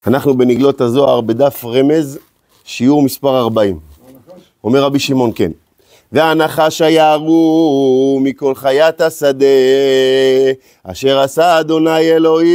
אנחנו בנגלות הזוהר בדף רמז, שיעור מספר 40. אומר רבי שמעון, כן. והנחש היערו מכל חיית השדה, אשר עשה אדוני אלוהים,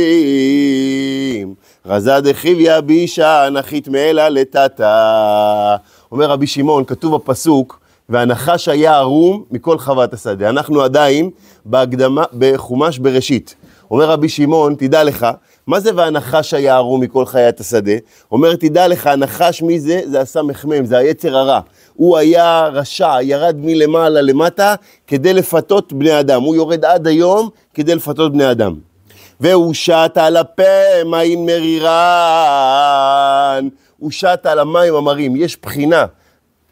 רזה דחיביה בישה, נחית מעלה לטאטה. אומר רבי שמעון, כתוב בפסוק, והנחש היה ערום מכל חוות השדה. אנחנו עדיין בהקדמה, בחומש בראשית. אומר רבי שמעון, תדע לך, מה זה והנחש היה ערום מכל חיית השדה? אומר, תדע לך, הנחש מי זה? זה הסמ"ם, זה היצר הרע. הוא היה רשע, ירד מלמעלה למטה כדי לפתות בני אדם. הוא יורד עד היום כדי לפתות בני אדם. והוא שט על הפה מים מרירן. הוא שט על המים המרים. יש בחינה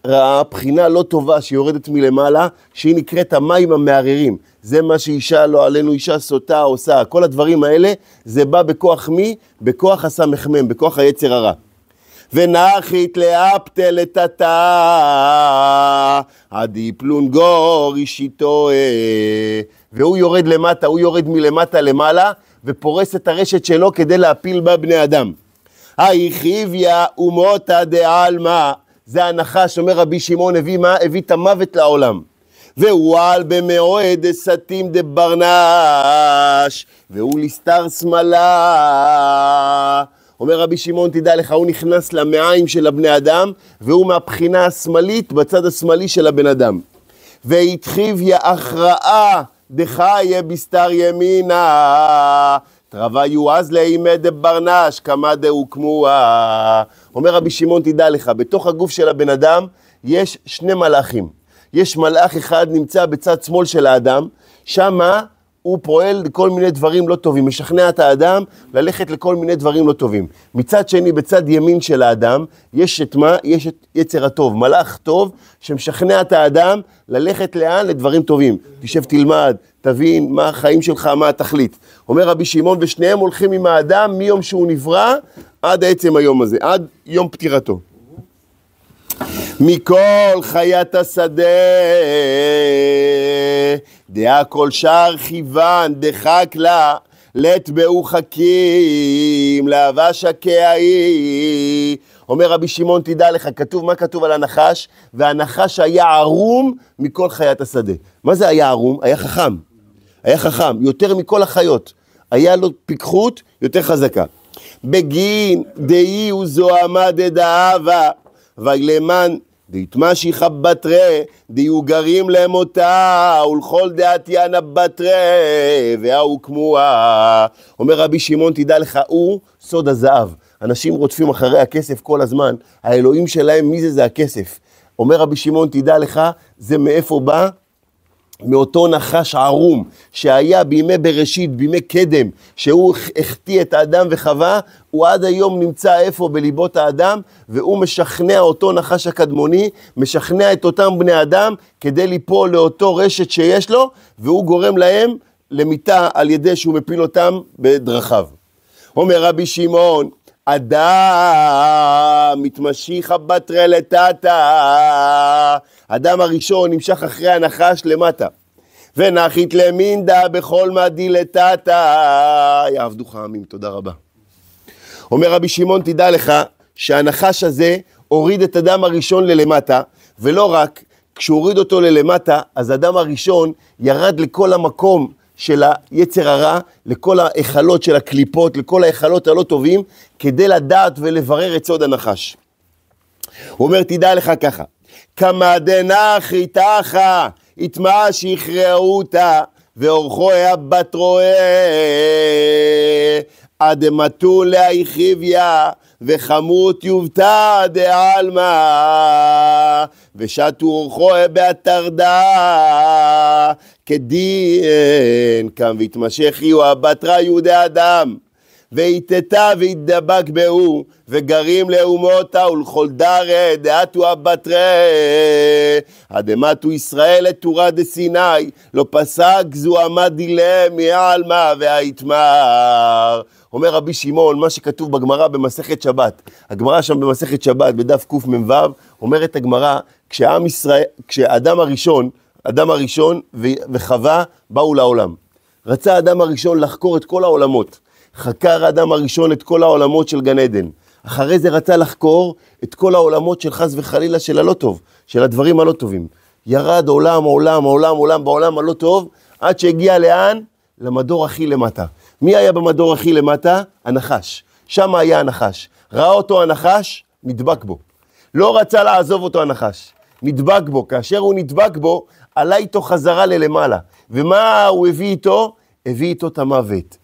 רעה, בחינה לא טובה שיורדת מלמעלה, שהיא נקראת המים המערערים. זה מה שאישה לא עלינו, אישה סוטה עושה. כל הדברים האלה, זה בא בכוח מי? בכוח הסמ"ם, בכוח היצר הרע. ונחית לאפתה לטאטה, עדי פלונגור אישיתו. והוא יורד למטה, הוא יורד מלמטה למעלה, ופורס את הרשת שלו כדי להפיל בה בני אדם. היחיביה ומותה דעלמה, זה הנחש, אומר רבי שמעון, הביא מה? הביא את המוות לעולם. והוא על במאוהד סתים דברנש, והוא לסתר שמאלה. אומר רבי שמעון, תדע לך, הוא נכנס למעיים של הבני אדם, והוא מהבחינה השמאלית בצד השמאלי של הבן אדם. והתחיביה הכרעה דחיה בסתר ימינה, תרווה יועז לאימא דברנש, כמה דהוקמוה. אומר רבי שמעון, תדע לך, בתוך הגוף של הבן אדם יש שני מלאכים. יש מלאך אחד נמצא בצד שמאל של האדם, שמה הוא פועל לכל מיני דברים לא טובים, משכנע את האדם ללכת לכל מיני דברים לא טובים. מצד שני, בצד ימין של האדם, יש את מה? יש את יצר הטוב, מלאך טוב שמשכנע את האדם ללכת לאן? לדברים טובים. תשב תלמד, תבין מה החיים שלך, מה התכלית. אומר רבי שמעון, ושניהם הולכים עם האדם מיום שהוא נברא עד עצם היום הזה, עד יום פטירתו. מכל חיית השדה, דעה כל שער חיוון, דחק לה, לטבעו חכים, להבה שקעי. אומר רבי שמעון, תדע לך, כתוב, מה כתוב על הנחש? והנחש היה ערום מכל חיית השדה. מה זה היה ערום? היה חכם. היה חכם, יותר מכל החיות. היה לו פיקחות יותר חזקה. בגין דאי וזוהמה דדאבה, וילמן דהתמשיך בתרי, דיו גרים למותה, ולכל דעתיאנה בתרי, והוא כמוה. אומר רבי שמעון, תדע לך, הוא סוד הזהב. אנשים רודפים אחרי הכסף כל הזמן, האלוהים שלהם, מי זה? זה הכסף. אומר רבי שמעון, תדע לך, זה מאיפה בא? מאותו נחש ערום, שהיה בימי בראשית, בימי קדם, שהוא החטיא את האדם וחווה, הוא עד היום נמצא איפה? בליבות האדם, והוא משכנע אותו נחש הקדמוני, משכנע את אותם בני אדם, כדי ליפול לאותו רשת שיש לו, והוא גורם להם למיתה על ידי שהוא מפיל אותם בדרכיו. אומר רבי שמעון, אדם מתמשיך בתרי לטאטה, אדם הראשון נמשך אחרי הנחש למטה, ונחית למינדה בכל מדי לטאטה, יעבדוך עמים. תודה רבה. אומר רבי שמעון, תדע לך שהנחש הזה הוריד את אדם הראשון ללמטה, ולא רק, כשהוריד אותו ללמטה, אז אדם הראשון ירד לכל המקום של היצר הרע, לכל ההיכלות של הקליפות, לכל ההיכלות הלא טובים, כדי לדעת ולברר את סוד הנחש. הוא אומר, תדע לך ככה, כמה דנחי תחה, התמשיך רעותה, ואורחו היה בת רואה, עד מתו להיחיביה, וחמות יובטה דעלמה, ושתו אורחו בהתרדה, כדין קם והתמשך יהיו הבטרה יהודי אדם, והתתה והתדבק בהו, וגרים לאומותה ולכל דרה דעתו הבטרה, עדמתו ישראל את תורה דסיני, לא פסק זוהמה דילה מעלמה והיתמר. אומר רבי שמעון, מה שכתוב בגמרא במסכת שבת, הגמרא שם במסכת שבת בדף קמ"ו, אומרת הגמרא, כשהאדם הראשון וחווה באו לעולם. רצה האדם הראשון לחקור את כל העולמות, חקר האדם הראשון את כל העולמות של גן עדן. אחרי זה רצה לחקור את כל העולמות של חס וחלילה של הלא טוב, של הדברים הלא טובים. ירד עולם, בעולם הלא טוב, עד שהגיע לאן? למדור הכי למטה. מי היה במדור הכי למטה? הנחש. שם היה הנחש. ראה אותו הנחש, נדבק בו. לא רצה לעזוב אותו הנחש. נדבק בו. כאשר הוא נדבק בו, עלה איתו חזרה ללמעלה. ומה הוא הביא איתו? הביא איתו את המוות.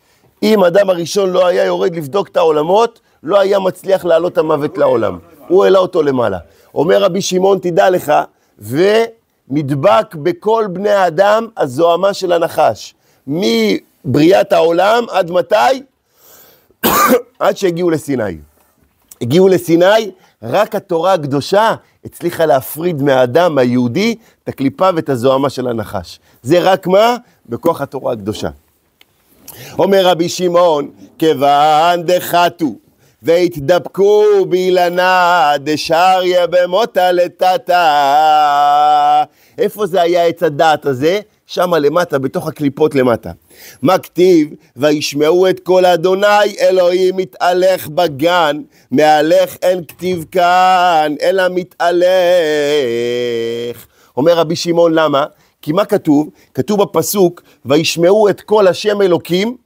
אם אדם הראשון לא היה יורד לבדוק את העולמות, לא היה מצליח לעלות המוות לעולם. הוא העלה אותו למעלה. אומר רבי שמעון, תדע לך, ונדבק בכל בני האדם הזוהמה של הנחש. מבריאת העולם עד מתי? עד שהגיעו לסיני. הגיעו לסיני, רק התורה הקדושה הצליחה להפריד מהאדם, מהיהודי, את הקליפה ואת הזוהמה של הנחש. זה רק מה? בכוח התורה הקדושה. אומר רבי שמעון, כיוון דחתו והתדבקו באילנה דשריה במותה לטאטה. איפה זה היה עץ הדעת הזה? שם למטה, בתוך הקליפות למטה. מה כתיב? וישמעו את כל אדוני אלוהים מתהלך בגן, מהלך אין כתיב כאן, אלא מתהלך. אומר רבי שמעון, למה? כי מה כתוב? כתוב בפסוק, וישמעו את כל השם אלוקים,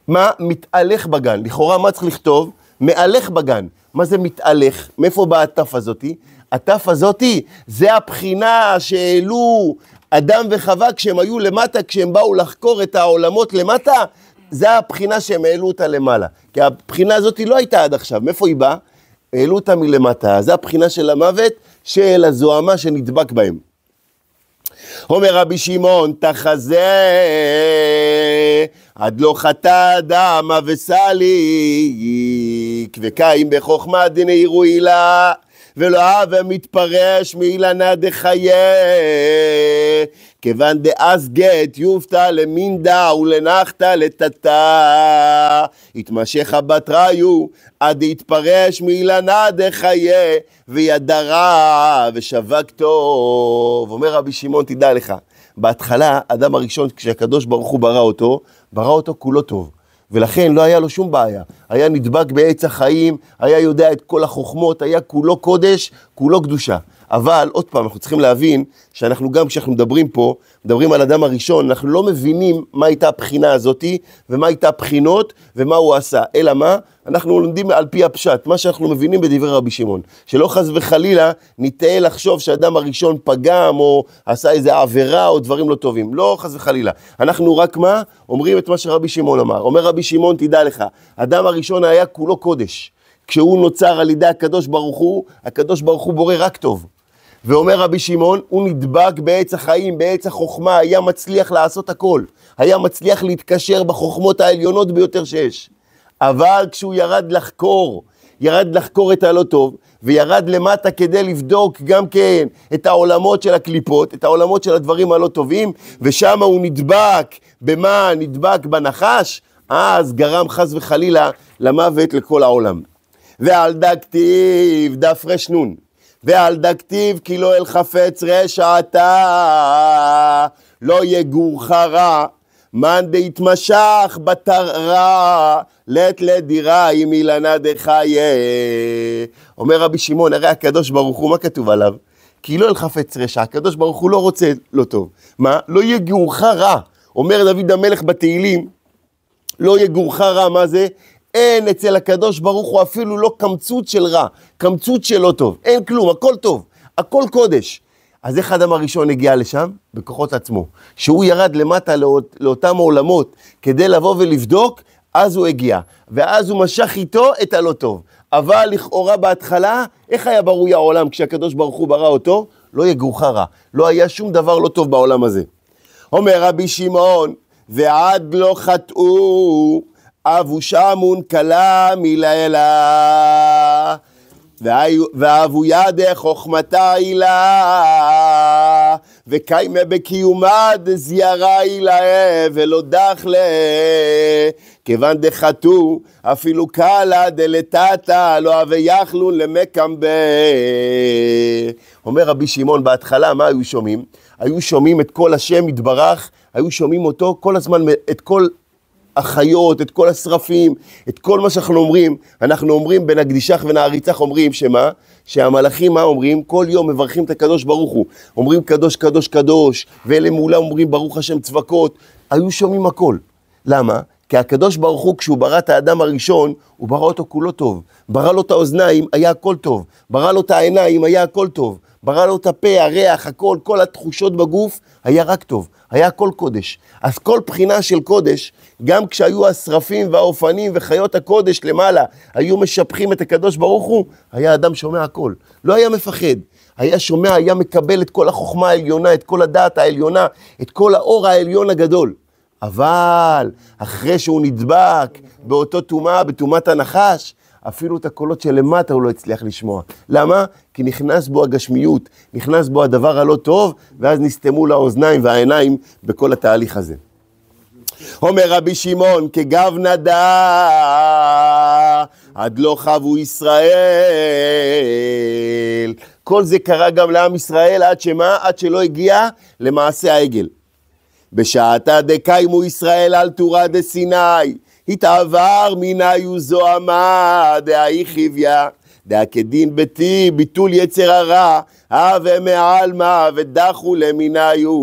מה? מתהלך בגן. לכאורה מה צריך לכתוב? מהלך בגן. מה זה מתהלך? מאיפה באה התף הזאתי? התף הזאתי זה הבחינה שהעלו אדם וחווה כשהם היו למטה, כשהם באו לחקור את העולמות למטה, זה הבחינה שהם העלו אותה למעלה. כי הבחינה הזאתי לא הייתה עד עכשיו. מאיפה היא באה? העלו אותה מלמטה. זה הבחינה של המוות של הזוהמה שנדבק בהם. אומר רבי שמעון, תחזה עד לא חטא אדם וסליק וקיים בחוכמה דנהירו הילה ולא הווה מתפרש מאילנה דחיה כיוון דאז גט יופתא למינדה ולנחתא לטאטא התמשך הבטריו עד יתפרש מאילנה דחיה וידרה ושווק טוב. אומר רבי שמעון, תדע לך, בהתחלה אדם הראשון כשהקדוש ברוך הוא ברא אותו כולו טוב, ולכן לא היה לו שום בעיה, היה נדבק בעץ החיים, היה יודע את כל החוכמות, היה כולו קודש, כולו קדושה. אבל עוד פעם, אנחנו צריכים להבין שאנחנו גם כשאנחנו מדברים פה, מדברים על אדם הראשון, אנחנו לא מבינים מה הייתה הבחינה הזאת, ומה הייתה הבחינות, ומה הוא עשה. אלא מה? אנחנו לומדים על פי הפשט, מה שאנחנו מבינים בדברי רבי שמעון. שלא חס וחלילה ניטעה לחשוב שהאדם הראשון פגם, או עשה איזה עבירה, או דברים לא טובים. לא חס וחלילה. אנחנו רק מה? אומרים את מה שרבי שמעון אמר. אומר רבי שמעון, תדע לך, האדם הראשון היה כולו קודש. כשהוא נוצר על ידי הקדוש ברוך הוא בורא רק טוב. ואומר רבי שמעון, הוא נדבק בעץ החיים, בעץ החוכמה, היה מצליח לעשות הכל. היה מצליח להתקשר בחוכמות העליונות ביותר שיש. אבל כשהוא ירד לחקור את הלא טוב, וירד למטה כדי לבדוק גם כן את העולמות של הקליפות, את העולמות של הדברים הלא טובים, ושם הוא נדבק, במה? נדבק בנחש, אז גרם חס וחלילה למוות לכל העולם. ועל דכתיב דף רשנון, ועל דכתיב כי לא אל חפץ רשע אתה, לא יגורך רע, מאן דהתמשך בתרע, לית לדירה עם אילנה דחיה. אומר רבי שמעון, הרי הקדוש ברוך הוא, מה כתוב עליו? כי לא אל חפץ רשע, הקדוש ברוך הוא לא רוצה לא טוב. מה? לא יגורך רע. אומר דוד המלך בתהילים, לא יגורך רע, מה זה? אין אצל הקדוש ברוך הוא אפילו לא קמצות של רע, קמצות של לא טוב, אין כלום, הכל טוב, הכל קודש. אז איך האדם הראשון הגיע לשם? בכוחות עצמו. שהוא ירד למטה לאותם עולמות כדי לבוא ולבדוק, אז הוא הגיע. ואז הוא משך איתו את הלא טוב. אבל לכאורה בהתחלה, איך היה ברוי העולם כשהקדוש ברוך הוא ברא אותו? לא יגורך רע. לא היה שום דבר לא טוב בעולם הזה. אומר רבי שמעון, ועד לא חטאו, אבו שמון קלה מלילה, ואבו ידה חוכמתה אילה, וקיימה בקיומה דזיירה אילה, ולא דחלה, כיוון דחתו, אפילו קלה דלתתה, לא אבי יחלון למקמבה. אומר רבי שמעון, בהתחלה מה היו שומעים? היו שומעים את כל השם יתברך, היו שומעים אותו כל הזמן, את כל החיות, את כל השרפים, את כל מה שאנחנו אומרים, אנחנו אומרים בין הקדישך ונעריצך אומרים שמה? שהמלאכים מה אומרים? כל יום מברכים את הקדוש ברוך הוא, אומרים קדוש קדוש קדוש, ואלה מעולם אומרים ברוך השם צבקות, היו שומעים הכל. למה? כי הקדוש ברוך הוא כשהוא ברא את האדם הראשון, הוא ברא אותו כולו טוב, ברא לו את האוזניים, היה הכל טוב, ברא לו את העיניים, היה הכל טוב, ברא לו את הפה, הריח, הכל, כל התחושות בגוף, היה רק טוב, היה הכל קודש. אז כל בחינה של קודש, גם כשהיו השרפים והאופנים וחיות הקודש למעלה, היו משפחים את הקדוש ברוך הוא, היה אדם שומע הכל, לא היה מפחד, היה שומע, היה מקבל את כל החוכמה העליונה, את כל הדעת העליונה, את כל האור העליון הגדול. אבל אחרי שהוא נדבק באותו טומאה, בטומאת הנחש, אפילו את הקולות שלמטה הוא לא הצליח לשמוע. למה? כי נכנס בו הגשמיות, נכנס בו הדבר הלא טוב, ואז נסתמו לאוזניים והעיניים בכל התהליך הזה. אומר רבי שמעון, כגב נדע, עד לא חבו ישראל. כל זה קרה גם לעם ישראל עד שמה? עד שלא הגיע למעשה העגל. בשעתה דקיימו ישראל על תורה דסיני, התעבר מיניו זוהמה דהי חיביה, דה כדין ביתי ביטול יצר הרע, הווה מעלמה ודחו למיניו,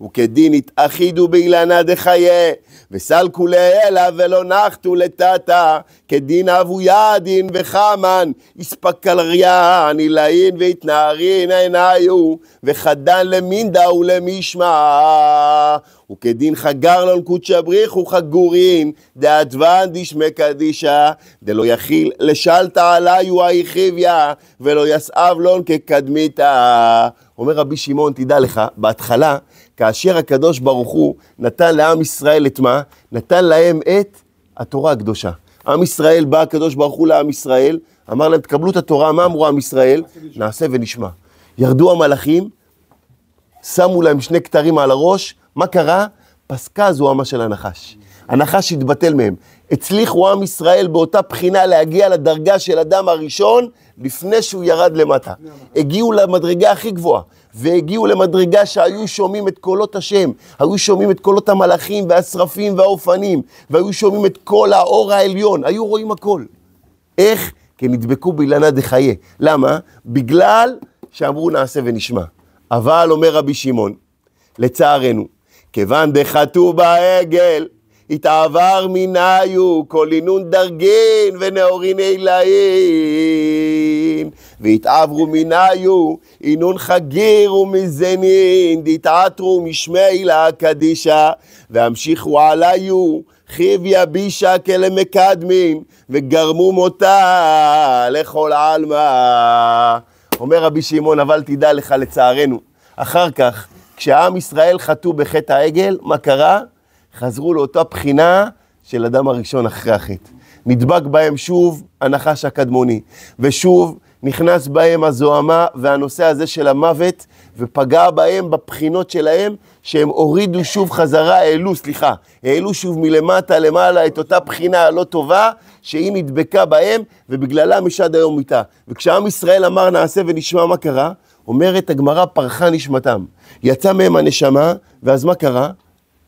וכדין התאחידו באילנה דחיה, וסלקו לאלה ולא נחתו לטאטה, כדין אבו ידין וחמן, הספקלריין אילאין והתנערין עיניו, וחדן למינדה ולמשמע, וכדין חגרלון קודשא בריך וחגורין, דאדוון דשמי קדישה, דלא יכיל לשלטה עליו היחיביה, ולא יסעב לון כקדמיתה. אומר רבי שמעון, תדע לך, בהתחלה, כאשר הקדוש ברוך הוא נתן לעם ישראל את מה? נתן להם את התורה הקדושה. עם ישראל בא הקדוש ברוך הוא לעם ישראל, אמר להם, תקבלו את התורה, מה אמרו עם ישראל? נעשה ונשמע. ירדו המלאכים, שמו להם שני כתרים על הראש, מה קרה? פסקה זוהמה של הנחש. הנחש התבטל מהם. הצליחו עם ישראל באותה בחינה להגיע לדרגה של אדם הראשון, לפני שהוא ירד למטה. הגיעו למדרגה הכי גבוהה, והגיעו למדרגה שהיו שומעים את קולות השם, היו שומעים את קולות המלאכים והשרפים והאופנים, והיו שומעים את כל האור העליון, היו רואים הכל. איך? כי נדבקו באילנה דחיה. למה? בגלל שאמרו נעשה ונשמע. אבל אומר רבי שמעון, לצערנו, כיוון דחתו בעגל, התעבר מיניו כל אינון דרגין ונאורין אילאין, והתעברו מיניו אינון חגיר ומזנין, דתעתרו משמי לה קדישה, והמשיכו עליו חיביה בישה כלמקדמים, וגרמו מותה לכל עלמא. אומר רבי שמעון, אבל תדע לך לצערנו, אחר כך, כשהעם ישראל חטאו בחטא העגל, מה קרה? חזרו לאותה בחינה של אדם הראשון אחרי החטא. נדבק בהם שוב הנחש הקדמוני, ושוב נכנס בהם הזוהמה והנושא הזה של המוות, ופגע בהם בבחינות שלהם, שהם הורידו שוב חזרה, העלו שוב מלמטה למעלה את אותה בחינה הלא טובה, שהיא נדבקה בהם, ובגללה משד היום מיתה. וכשעם ישראל אמר נעשה ונשמע, מה קרה? אומרת הגמרא, פרחה נשמתם. יצא מהם הנשמה, ואז מה קרה?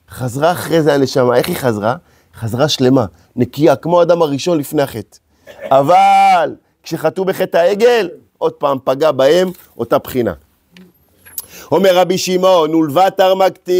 חזרה אחרי זה הנשמה. איך היא חזרה? חזרה שלמה, נקייה, כמו האדם הראשון לפני החטא. אבל כשחטאו בחטא העגל, עוד פעם פגע בהם אותה בחינה. אומר רבי שמעון, ולבטר מכתיב,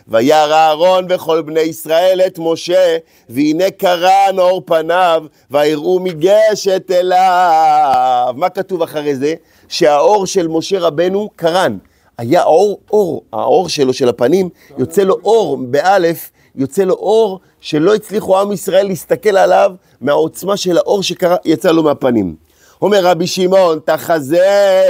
וירא אהרון וכל בני ישראל את משה, והנה קרן אור פניו, ויראו מגשת אליו. מה כתוב אחרי זה? שהאור של משה רבנו קרן. היה אור, האור שלו של הפנים, יוצא לו אור, באלף, יוצא לו אור שלא הצליחו עם ישראל להסתכל עליו מהעוצמה של האור שיצא לו מהפנים. אומר רבי שמעון, תחזה,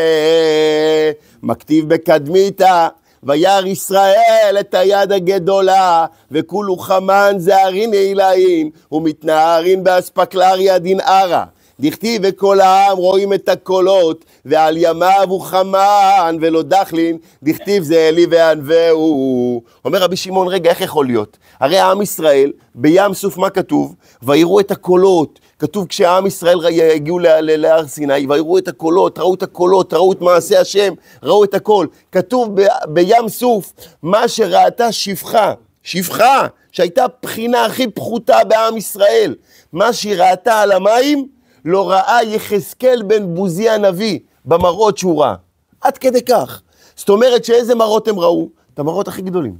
מכתיב בקדמיתה, וירא ישראל את היד הגדולה, וכולו חמן זערין אילאין, ומתנערין באספקלריה דנערה. דכתיב וכל העם רואים את הקולות, ועל ימיו הוא חמן ולא דחלין, דכתיב זה אלי וענווהו. אומר רבי שמעון, רגע, איך יכול להיות? הרי העם ישראל, בים סוף מה כתוב? ויראו את הקולות. כתוב כשהעם ישראל הגיעו להר סיני, ויראו את הקולות, ראו את הקולות, ראו את מעשה השם, ראו את הכל. כתוב בים סוף, מה שראתה שפחה שפחה, שהייתה בחינה הכי פחותה בעם ישראל, מה שהיא ראתה על המים, לא ראה יחזקאל בן בוזי הנביא, במראות שהוא ראה. עד כדי כך. זאת אומרת שאיזה מראות הם ראו? את המראות הכי גדולים.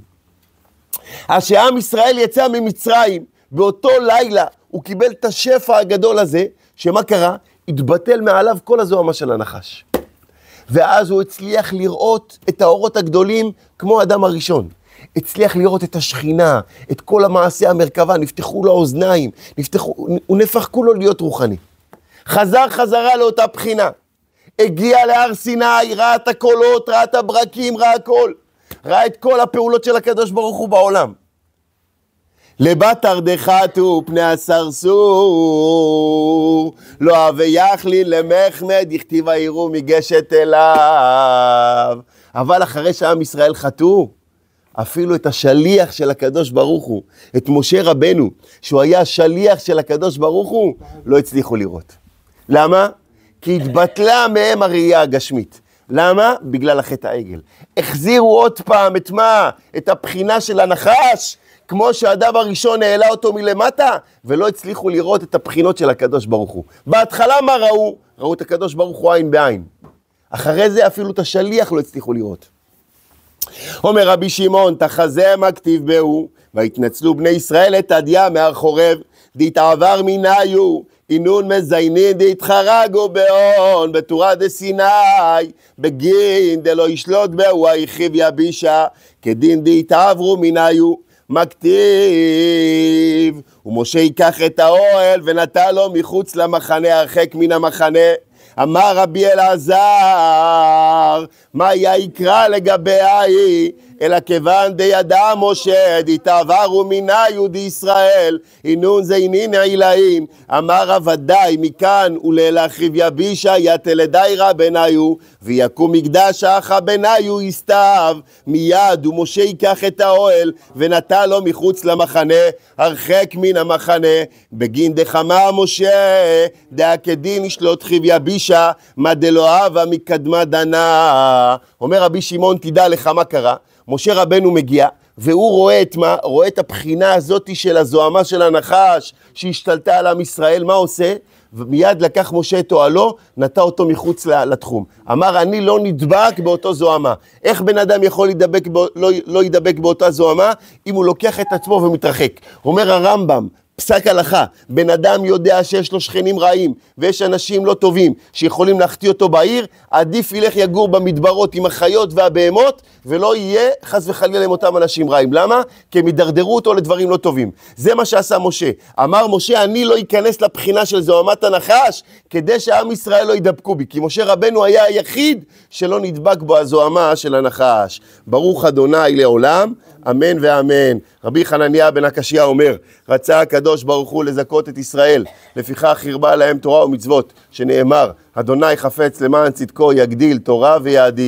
אז שעם ישראל יצא ממצרים, באותו לילה הוא קיבל את השפע הגדול הזה, שמה קרה? התבטל מעליו כל הזוהמה של הנחש. ואז הוא הצליח לראות את האורות הגדולים כמו האדם הראשון. הצליח לראות את השכינה, את כל המעשה המרכבה, נפתחו לו האוזניים, הוא נפח כולו להיות רוחני. חזרה לאותה בחינה. הגיע להר סיני, ראה את הקולות, ראה את הברקים, ראה הכל. ראה את כל הפעולות של הקדוש ברוך הוא בעולם. לבת ארדכתו פני הסרסור, לא אבי יכלין למחמד, יכתיב העירו מגשת אליו. אבל אחרי שעם ישראל חטאו, אפילו את השליח של הקדוש ברוך הוא, את משה רבנו, שהוא היה השליח של הקדוש ברוך הוא, לא הצליחו לראות. למה? כי התבטלה מהם הראייה הגשמית. למה? בגלל החטא העגל. החזירו עוד פעם את מה? את הבחינה של הנחש, כמו שהאדם הראשון העלה אותו מלמטה, ולא הצליחו לראות את הבחינות של הקדוש ברוך הוא. בהתחלה מה ראו? ראו את הקדוש ברוך הוא עין בעין. אחרי זה אפילו את השליח לא הצליחו לראות. אומר רבי שמעון, תחזה מה כתיב בהו, והתנצלו בני ישראל את הדיה מהר חורב, דתעבר מניו, אינון מזיינין דתחרגו בהון, בתורה דסיני, בגין דלא ישלוט בהו, היחיב יבישה, כדין דתעברו מניו, מה כתיב? ומשה ייקח את האוהל ונטע לו מחוץ למחנה, הרחק מן המחנה. אמר רבי אלעזר, מה יקרא לגבי ההיא? אלא כיוון דידע משה, דתעברו מניו דישראל, אינון זיינין עילאין. אמר ודאי מכאן ולהחריב יבישה, יתלדיירה בניו, ויקום מקדש אחא בניו יסתיו. מיד ומשה ייקח את האוהל ונטע לו מחוץ למחנה, הרחק מן המחנה. בגין דחמה משה, דאקדין ישלוט חיב יבישה, מה דלא הווה מקדמה דנה. אומר רבי שמעון, תדע לך מה קרה. משה רבנו מגיע, והוא רואה את מה? רואה את הבחינה הזאת של הזוהמה של הנחש, שהשתלטה על עם ישראל. מה עושה? ומיד לקח משה את אוהלו, נטע אותו מחוץ לתחום. אמר, אני לא נדבק באותו זוהמה. איך בן אדם יכול לא ידבק באותה זוהמה, אם הוא לוקח את עצמו ומתרחק? אומר הרמב"ם, פסק הלכה, בן אדם יודע שיש לו שכנים רעים, ויש אנשים לא טובים שיכולים להחטיא אותו בעיר, עדיף ילך יגור במדברות עם החיות והבהמות, ולא יהיה חס וחלילה עם אותם אנשים רעים. למה? כי הם ידרדרו אותו לדברים לא טובים. זה מה שעשה משה. אמר משה, אני לא אכנס לבחינה של זוהמת הנחש, כדי שעם ישראל לא ידבקו בי, כי משה רבנו היה היחיד שלא נדבק בו הזוהמה של הנחש. ברוך אדוני לעולם, אמן ואמן. רבי חנניה בן הקשיא אומר, רצה הקדוש ברוך הוא לזכות את ישראל, לפיכך הרבה להם תורה ומצוות, שנאמר, אדוני חפץ למען צדקו יגדיל תורה ויאדיר.